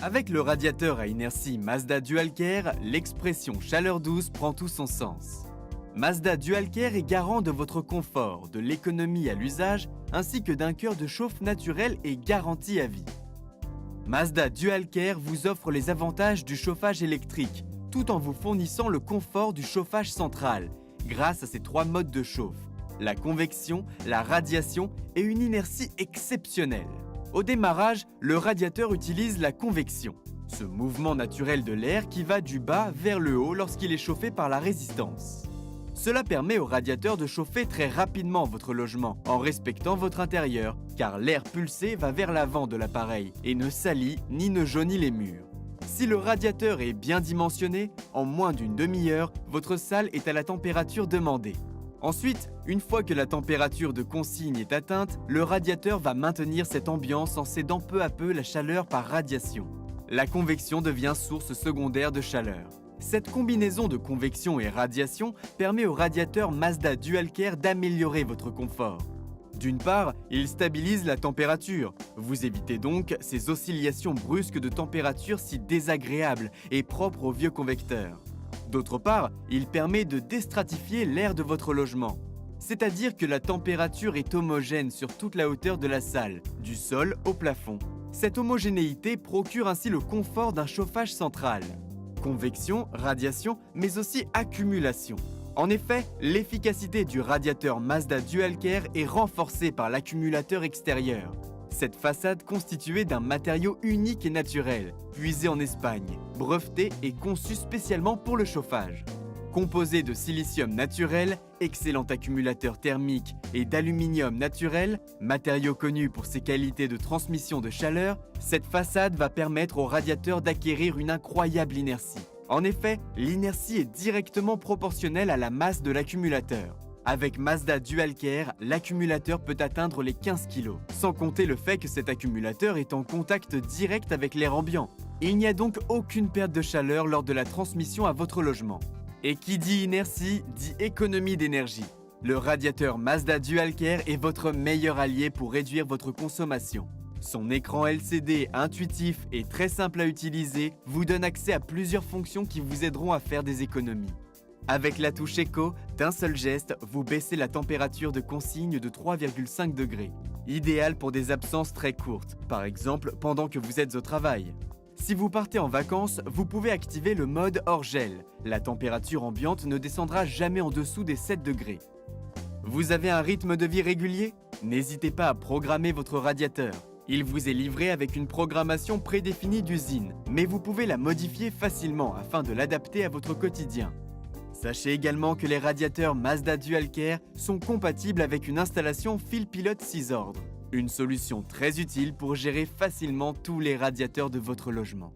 Avec le radiateur à inertie Mazda DualCare, l'expression chaleur douce prend tout son sens. Mazda DualCare est garant de votre confort, de l'économie à l'usage, ainsi que d'un cœur de chauffe naturel et garanti à vie. Mazda DualCare vous offre les avantages du chauffage électrique, tout en vous fournissant le confort du chauffage central, grâce à ses 3 modes de chauffe, la convection, la radiation et une inertie exceptionnelle. Au démarrage, le radiateur utilise la convection, ce mouvement naturel de l'air qui va du bas vers le haut lorsqu'il est chauffé par la résistance. Cela permet au radiateur de chauffer très rapidement votre logement en respectant votre intérieur, car l'air pulsé va vers l'avant de l'appareil et ne salit ni ne jaunit les murs. Si le radiateur est bien dimensionné, en moins d'une demi-heure, votre salle est à la température demandée. Ensuite, une fois que la température de consigne est atteinte, le radiateur va maintenir cette ambiance en cédant peu à peu la chaleur par radiation. La convection devient source secondaire de chaleur. Cette combinaison de convection et radiation permet au radiateur Mazda DualCare d'améliorer votre confort. D'une part, il stabilise la température. Vous évitez donc ces oscillations brusques de température si désagréables et propres aux vieux convecteurs. D'autre part, il permet de déstratifier l'air de votre logement. C'est-à-dire que la température est homogène sur toute la hauteur de la salle, du sol au plafond. Cette homogénéité procure ainsi le confort d'un chauffage central. Convection, radiation, mais aussi accumulation. En effet, l'efficacité du radiateur Mazda DualCare est renforcée par l'accumulateur extérieur. Cette façade constituée d'un matériau unique et naturel, puisé en Espagne, breveté et conçu spécialement pour le chauffage. Composé de silicium naturel, excellent accumulateur thermique, et d'aluminium naturel, matériau connu pour ses qualités de transmission de chaleur, cette façade va permettre au radiateur d'acquérir une incroyable inertie. En effet, l'inertie est directement proportionnelle à la masse de l'accumulateur. Avec Mazda DualCare, l'accumulateur peut atteindre les 15 kg, sans compter le fait que cet accumulateur est en contact direct avec l'air ambiant. Il n'y a donc aucune perte de chaleur lors de la transmission à votre logement. Et qui dit inertie, dit économie d'énergie. Le radiateur Mazda DualCare est votre meilleur allié pour réduire votre consommation. Son écran LCD intuitif et très simple à utiliser vous donne accès à plusieurs fonctions qui vous aideront à faire des économies. Avec la touche Eco, d'un seul geste, vous baissez la température de consigne de 3,5 degrés. Idéal pour des absences très courtes, par exemple pendant que vous êtes au travail. Si vous partez en vacances, vous pouvez activer le mode hors gel. La température ambiante ne descendra jamais en dessous des 7 degrés. Vous avez un rythme de vie régulier? N'hésitez pas à programmer votre radiateur. Il vous est livré avec une programmation prédéfinie d'usine, mais vous pouvez la modifier facilement afin de l'adapter à votre quotidien. Sachez également que les radiateurs Mazda DualCare sont compatibles avec une installation fil pilote 6 ordres. Une solution très utile pour gérer facilement tous les radiateurs de votre logement.